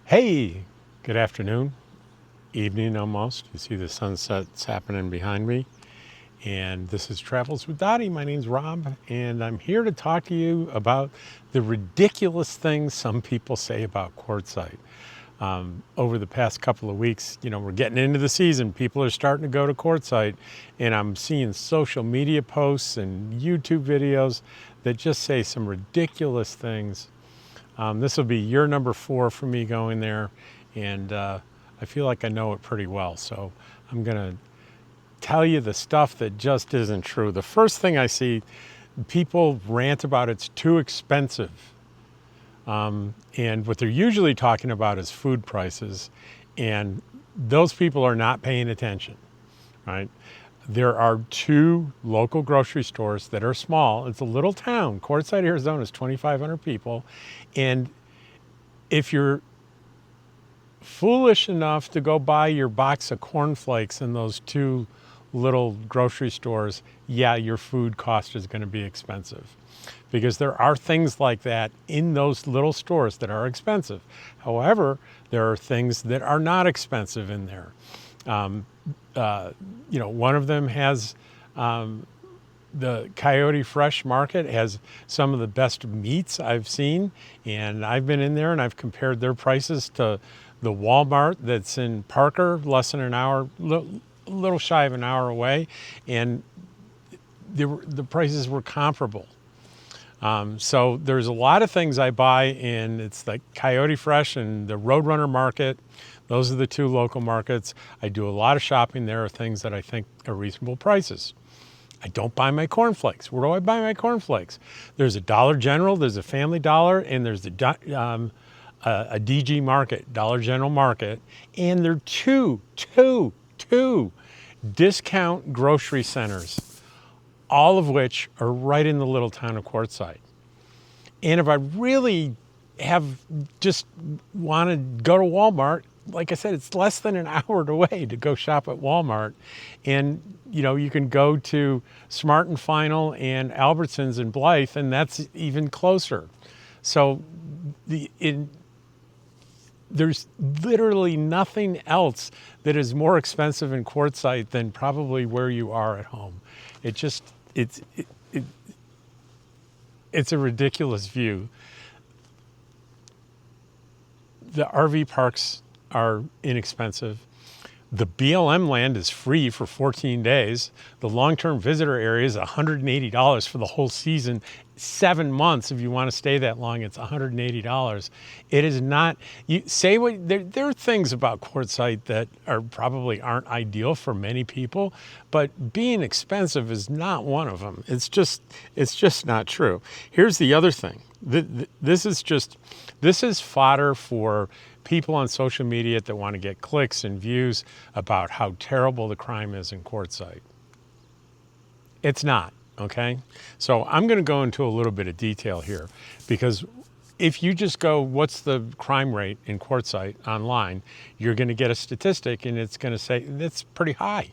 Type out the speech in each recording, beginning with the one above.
Hey, good afternoon, evening almost. You see the sunsets happening behind me. And this is Travels with Dottie. My name's Rob, and I'm here to talk to you about the ridiculous things some people say about Quartzsite. Over the past couple of weeks, we're getting into the season. People are starting to go to Quartzsite, and I'm seeing social media posts and YouTube videos that just say some ridiculous things. This will be year number 4 for me going there, and I feel like I know it pretty well. So I'm going to tell you the stuff that just isn't true. The first thing I see, people rant about it's too expensive. And what they're usually talking about is food prices, and those people are not paying attention, right? There are 2 local grocery stores that are small. It's a little town. Quartzsite, Arizona is 2,500 people. And if you're foolish enough to go buy your box of cornflakes in those 2 little grocery stores, yeah, your food cost is going to be expensive. Because there are things like that in those little stores that are expensive. However, there are things that are not expensive in there. One of them has the Coyote Fresh Market has some of the best meats I've seen, and I've been in there and I've compared their prices to the Walmart that's in Parker, less than an hour, a little shy of an hour away, and the prices were comparable. So there's a lot of things I buy in, it's like Coyote Fresh and the Roadrunner Market. Those are the 2 local markets. I do a lot of shopping there of things that I think are reasonable prices. I don't buy my cornflakes. Where do I buy my cornflakes? There's a Dollar General, there's a Family Dollar, and there's a DG Market, Dollar General Market, and they're two discount grocery centers, all of which are right in the little town of Quartzsite. And if I really just want to go to Walmart, like I said, it's less than an hour away to go shop at Walmart. And, you can go to Smart and Final and Albertsons and Blythe, and that's even closer. So there's literally nothing else that is more expensive in Quartzsite than probably where you are at home. It's a ridiculous view. The RV parks are inexpensive. The BLM land is free for 14 days. The long-term visitor area is $180 for the whole season. 7 months, if you want to stay that long, it's $180. It is not, there are things about Quartzsite that probably aren't ideal for many people, but being expensive is not one of them. It's just not true. Here's the other thing. This is fodder for people on social media that want to get clicks and views about how terrible the crime is in Quartzsite. It's not, okay? So I'm going to go into a little bit of detail here, because if you just go, what's the crime rate in Quartzsite online, you're going to get a statistic and it's going to say that's pretty high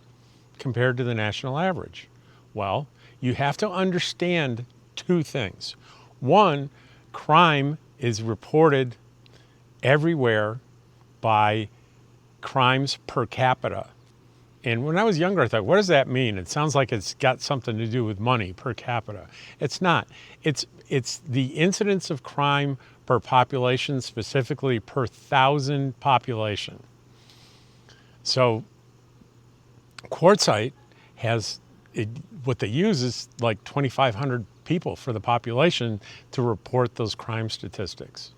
compared to the national average. Well, you have to understand 2 things. One, crime is reported everywhere by crimes per capita. And when I was younger, I thought, what does that mean? It sounds like it's got something to do with money per capita. It's not. It's the incidence of crime per population, specifically per 1,000 population. So Quartzsite has, what they use is like 2,500 people for the population to report those crime statistics.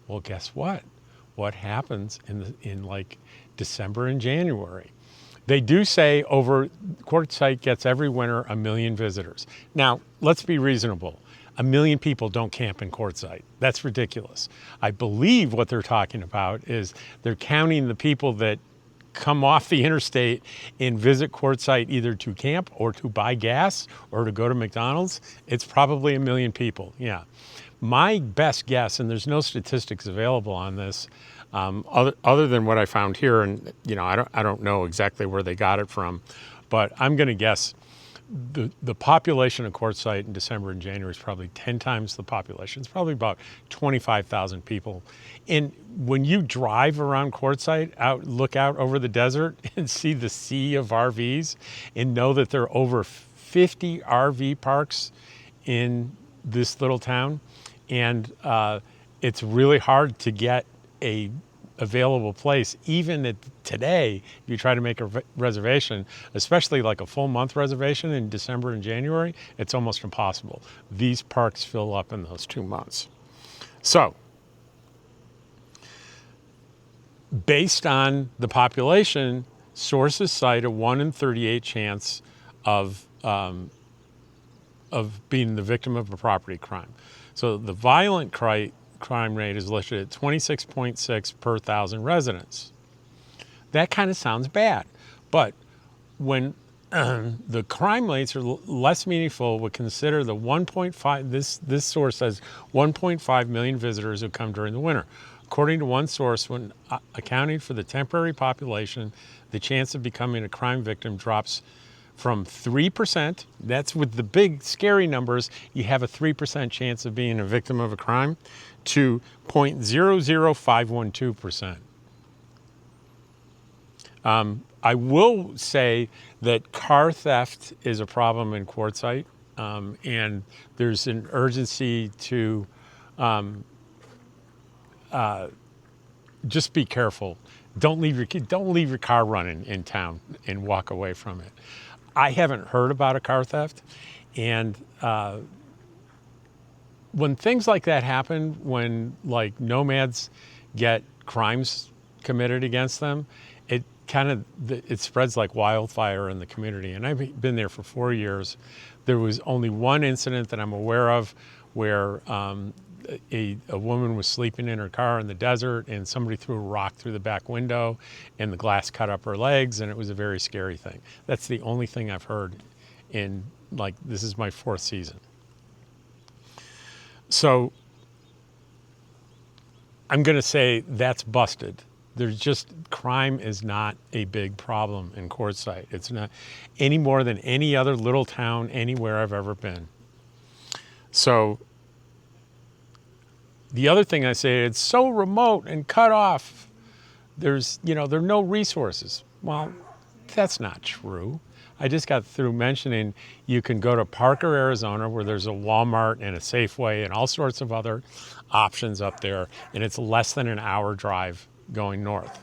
Well, guess what? What happens in like December and January? They do say Quartzsite gets every winter 1 million visitors. Now, let's be reasonable. 1 million people don't camp in Quartzsite. That's ridiculous. I believe what they're talking about is they're counting the people that come off the interstate and visit Quartzsite either to camp or to buy gas or to go to McDonald's. It's probably 1 million people, yeah. My best guess, and there's no statistics available on this, other than what I found here, and I don't know exactly where they got it from, but I'm going to guess the population of Quartzsite in December and January is probably 10 times the population. It's probably about 25,000 people. And when you drive around Quartzsite, look out over the desert and see the sea of RVs and know that there are over 50 RV parks in this little town. And it's really hard to get a available place, even today, if you try to make a reservation, especially like a full month reservation in December and January, it's almost impossible. These parks fill up in those 2 months. So, based on the population, sources cite a 1 in 38 chance of being the victim of a property crime. So the violent crime rate is listed at 26.6 per 1,000 residents. That kind of sounds bad, but when the crime rates are less meaningful, we consider the 1.5, this source says 1.5 million visitors who come during the winter. According to one source, when accounting for the temporary population, the chance of becoming a crime victim drops from 3%, that's with the big scary numbers, you have a 3% chance of being a victim of a crime, to 0.00512%. I will say that car theft is a problem in Quartzsite, and there's an urgency to just be careful. Don't leave your car running in town and walk away from it. I haven't heard about a car theft, and when things like that happen, when like nomads get crimes committed against them, it spreads like wildfire in the community. And I've been there for 4 years. There was only one incident that I'm aware of where a woman was sleeping in her car in the desert and somebody threw a rock through the back window and the glass cut up her legs, and it was a very scary thing. That's the only thing I've heard in, like, this is my 4th season. So I'm going to say that's busted. There's just, crime is not a big problem in Quartzsite. It's not any more than any other little town anywhere I've ever been. So the other thing I say, it's so remote and cut off. There are no resources. Well, that's not true. I just got through mentioning you can go to Parker, Arizona, where there's a Walmart and a Safeway and all sorts of other options up there, and it's less than an hour drive going north.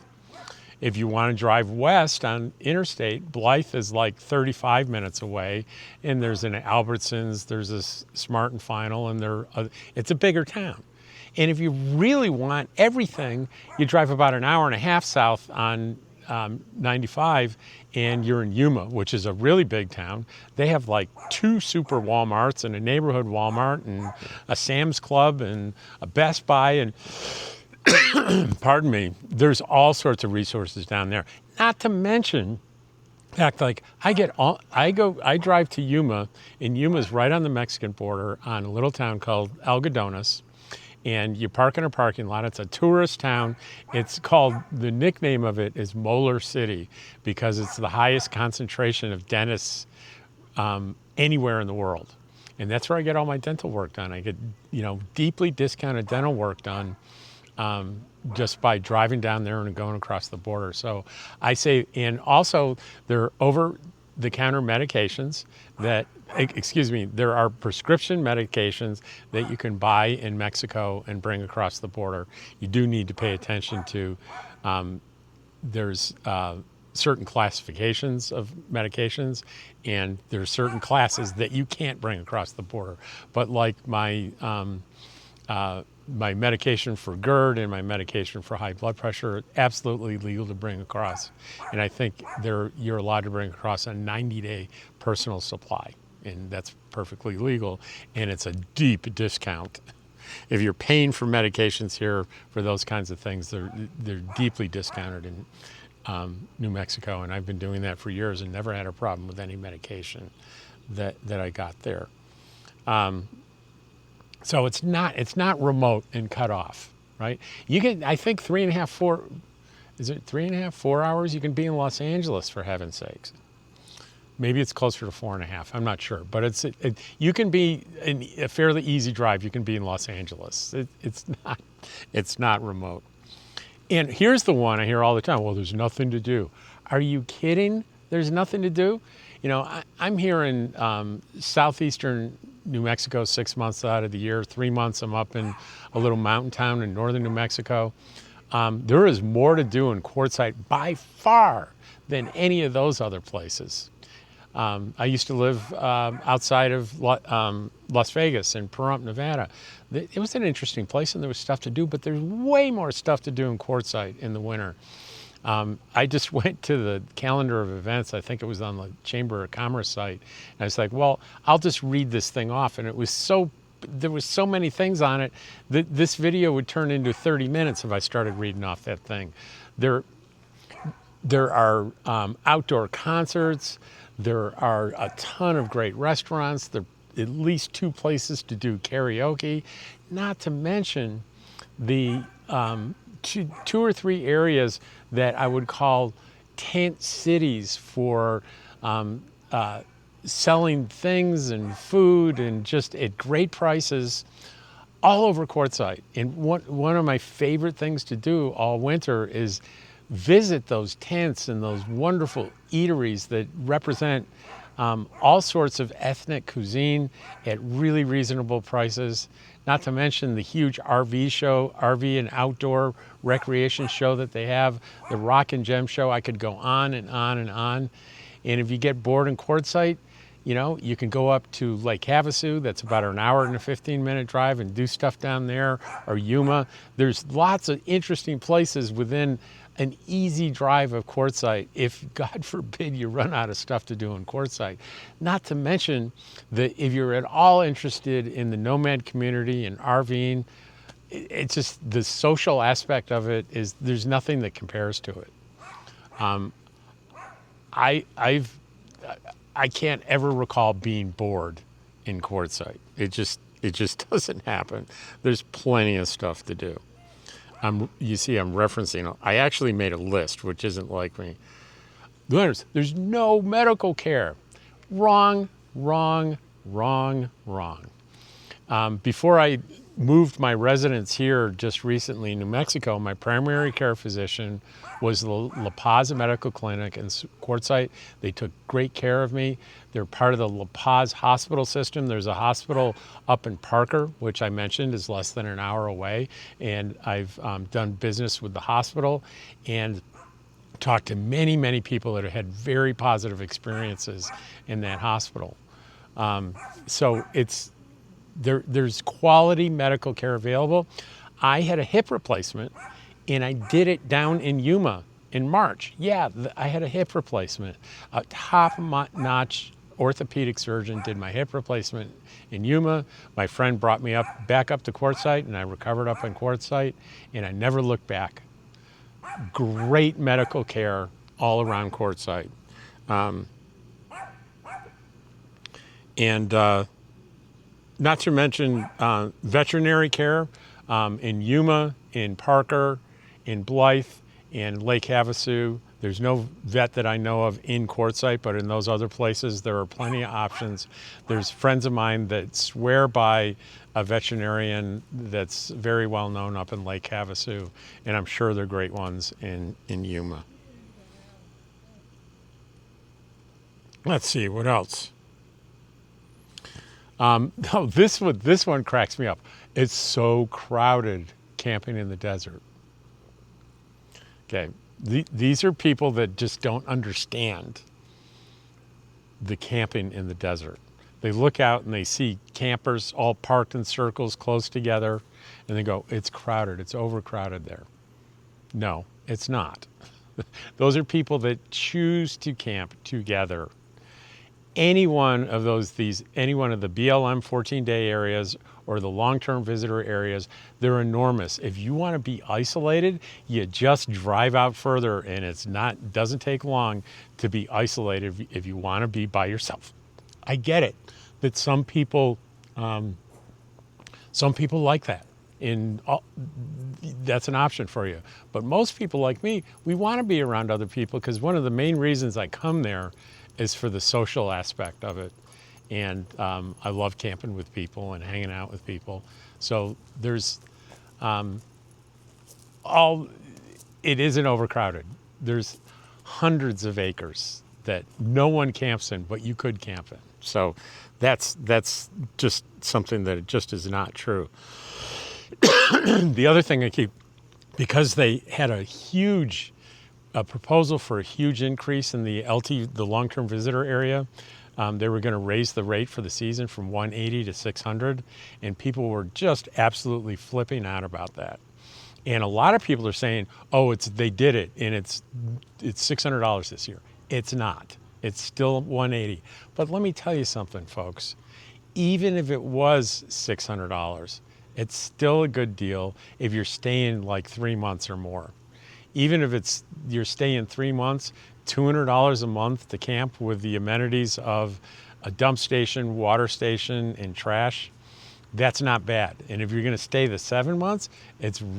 If you want to drive west on interstate, Blythe is like 35 minutes away, and there's an Albertsons, there's a Smart and Final, and it's a bigger town. And if you really want everything, you drive about an hour and a half south on 95, and you're in Yuma, which is a really big town. They have like 2 super Walmarts and a neighborhood Walmart and a Sam's Club and a Best Buy, and pardon me, there's all sorts of resources down there. Not to mention, in fact, like I drive to Yuma, and Yuma's right on the Mexican border on a little town called Algodones. And you park in a parking lot. It's a tourist town. It's called, the nickname of it is Molar City, because it's the highest concentration of dentists anywhere in the world. And that's where I get all my dental work done. I get, deeply discounted dental work done just by driving down there and going across the border. So I say, and also there are over-the-counter medications there are prescription medications that you can buy in Mexico and bring across the border. You do need to pay attention to, there's certain classifications of medications, and there's certain classes that you can't bring across the border. But like my medication for GERD and my medication for high blood pressure are absolutely legal to bring across. And I think you're allowed to bring across a 90-day personal supply, and that's perfectly legal, and it's a deep discount. If you're paying for medications here for those kinds of things, they're deeply discounted in New Mexico, and I've been doing that for years and never had a problem with any medication that I got there. So it's not remote and cut off, right? You can, I think 4 hours you can be in Los Angeles, for heaven's sakes. Maybe it's closer to 4.5. I'm not sure, but you can be in a fairly easy drive. You can be in Los Angeles. It's not remote. And here's the one I hear all the time. Well, there's nothing to do. Are you kidding? There's nothing to do? You know, I'm here in southeastern New Mexico 6 months out of the year. 3 months I'm up in a little mountain town in northern New Mexico. There is more to do in Quartzsite by far than any of those other places. I used to live outside of Las Vegas in Pahrump, Nevada. It was an interesting place and there was stuff to do, but there's way more stuff to do in Quartzsite in the winter. I just went to the calendar of events. I think it was on the Chamber of Commerce site. And I was like, well, I'll just read this thing off. And there was so many things on it that this video would turn into 30 minutes if I started reading off that thing. There are outdoor concerts. There are a ton of great restaurants. There are at least 2 places to do karaoke, not to mention the 2 or 3 areas that I would call tent cities for selling things and food and just at great prices all over Quartzsite. And one of my favorite things to do all winter is visit those tents and those wonderful eateries that represent all sorts of ethnic cuisine at really reasonable prices. Not to mention the huge RV and outdoor recreation show that they have, the Rock and Gem show. I could go on and on and on. And if you get bored in Quartzsite, you know, you can go up to Lake Havasu. That's about an hour and a 15-minute drive and do stuff down there, or Yuma. There's lots of interesting places within an easy drive of Quartzsite if, God forbid, you run out of stuff to do in Quartzsite. Not to mention that if you're at all interested in the nomad community and RVing, it's just the social aspect of it is there's nothing that compares to it. I can't ever recall being bored in Quartzsite. It just doesn't happen. There's plenty of stuff to do. You see, I'm referencing, I actually made a list, which isn't like me. There's no medical care. Wrong, wrong, wrong, wrong. Before I moved my residence here just recently in New Mexico, my primary care physician was the La Paz Medical Clinic in Quartzsite. They took great care of me. They're part of the La Paz hospital system. There's a hospital up in Parker, which I mentioned is less than an hour away. And I've done business with the hospital and talked to many, many people that have had very positive experiences in that hospital. So there's quality medical care available. I had a hip replacement and I did it down in Yuma in March. Yeah, I had a hip replacement. A top-notch orthopedic surgeon did my hip replacement in Yuma. My friend brought me back up to Quartzsite and I recovered up in Quartzsite and I never looked back. Great medical care all around Quartzsite. Not to mention veterinary care in Yuma, in Parker, in Blythe, in Lake Havasu. There's no vet that I know of in Quartzsite, but in those other places, there are plenty of options. There's friends of mine that swear by a veterinarian that's very well known up in Lake Havasu, and I'm sure they're great ones in Yuma. Let's see, what else? This one cracks me up. It's so crowded camping in the desert. Okay, these are people that just don't understand the camping in the desert. They look out and they see campers all parked in circles close together and they go, it's crowded, it's overcrowded there. No, it's not. Those are people that choose to camp together. Any one of the BLM 14-day areas or the long-term visitor areas, they're enormous. If you want to be isolated, you just drive out further, and it doesn't take long to be isolated if you want to be by yourself. I get it that some people like that, and that's an option for you. But most people like me, we want to be around other people because one of the main reasons I come there is for the social aspect of it. And I love camping with people and hanging out with people. So there's it isn't overcrowded. There's hundreds of acres that no one camps in, but you could camp in. So that's just something that it just is not true. The other thing because they had a proposal for a huge increase in the the long-term visitor area. They were going to raise the rate for the season from 180 to 600, and people were just absolutely flipping out about that. And a lot of people are saying, "Oh, they did it, and it's $600 this year." It's not. It's still 180. But let me tell you something, folks. Even if it was $600, it's still a good deal if you're staying like 3 months or more. Even if you're staying 3 months, $200 a month to camp with the amenities of a dump station, water station, and trash, that's not bad. And if you're going to stay the 7 months, it'll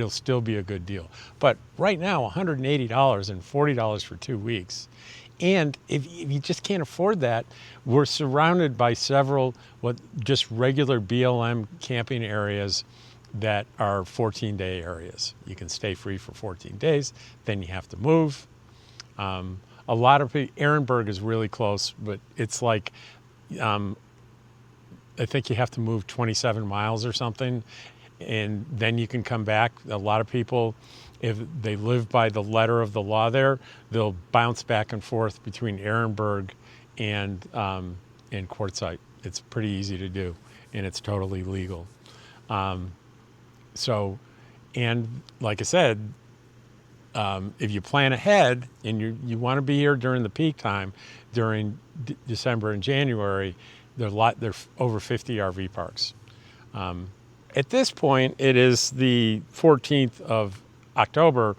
still be a good deal. But right now, $180 and $40 for 2 weeks. And if you just can't afford that, we're surrounded by several just regular BLM camping areas that are 14-day areas. You can stay free for 14 days, then you have to move. A lot of people, Ehrenberg is really close, but it's like, I think you have to move 27 miles or something, and then you can come back. A lot of people, if they live by the letter of the law there, they'll bounce back and forth between Ehrenberg and Quartzsite. It's pretty easy to do, and it's totally legal. So, and like I said, if you plan ahead and you want to be here during the peak time, during December and January, there are over 50 RV parks. At this point, it is the 14th of October.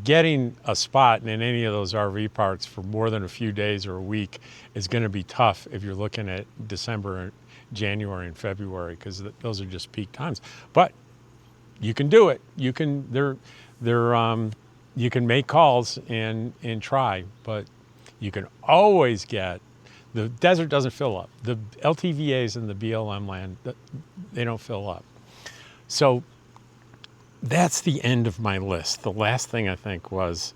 Getting a spot in any of those RV parks for more than a few days or a week is going to be tough if you're looking at December, January, and February, because those are just peak times. But you can do it. You can you can make calls and try, but you can always get. The desert doesn't fill up. The LTVAs in the BLM land, they don't fill up. So that's the end of my list. The last thing I think was,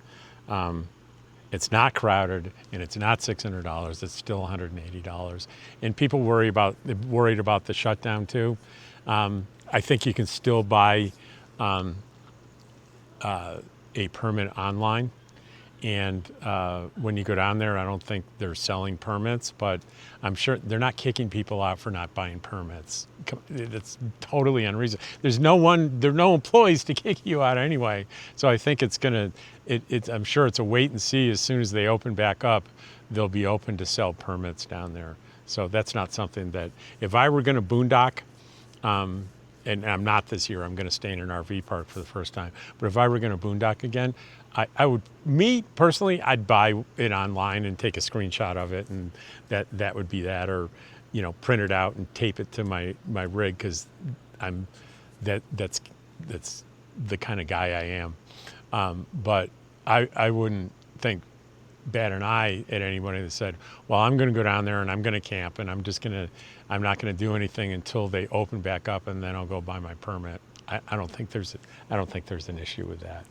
it's not crowded and it's not $600. It's still $180. And people worried about the shutdown too. I think you can still buy a permit online. And when you go down there, I don't think they're selling permits, but I'm sure they're not kicking people out for not buying permits. It's totally unreasonable. There are no employees to kick you out anyway. So I think I'm sure it's a wait and see. As soon as they open back up, they'll be open to sell permits down there. So that's not something that, if I were going to boondock, and I'm not this year, I'm going to stay in an RV park for the first time. But if I were going to boondock again, I would, me personally, I'd buy it online and take a screenshot of it, and that would be that, or, print it out and tape it to my rig, because that's the kind of guy I am. But I wouldn't think bat an eye at anybody that said, well, I'm going to go down there and I'm going to camp, and I'm not going to do anything until they open back up, and then I'll go buy my permit. I don't think there's an issue with that.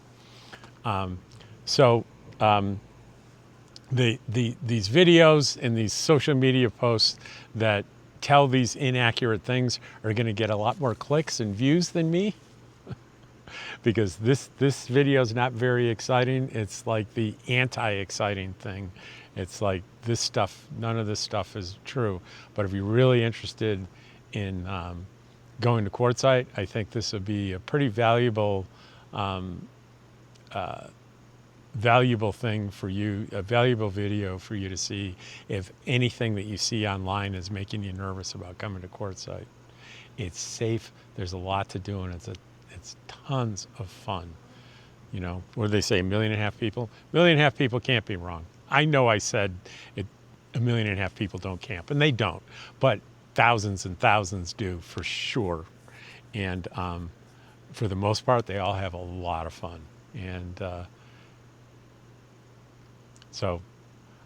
These videos and these social media posts that tell these inaccurate things are going to get a lot more clicks and views than me, because this video is not very exciting. It's like the anti-exciting thing. It's like none of this stuff is true. But if you're really interested in going to Quartzsite, I think this would be a pretty valuable thing for you, a valuable video for you to see if anything that you see online is making you nervous about coming to Quartzsite. It's safe. There's a lot to do, and it's tons of fun. What do they say, 1.5 million people? 1.5 million people can't be wrong. I know I said 1.5 million people don't camp, and they don't, but thousands and thousands do for sure. And for the most part, they all have a lot of fun. And So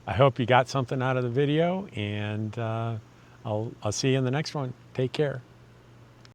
I hope you got something out of the video, and I'll see you in the next one. Take care.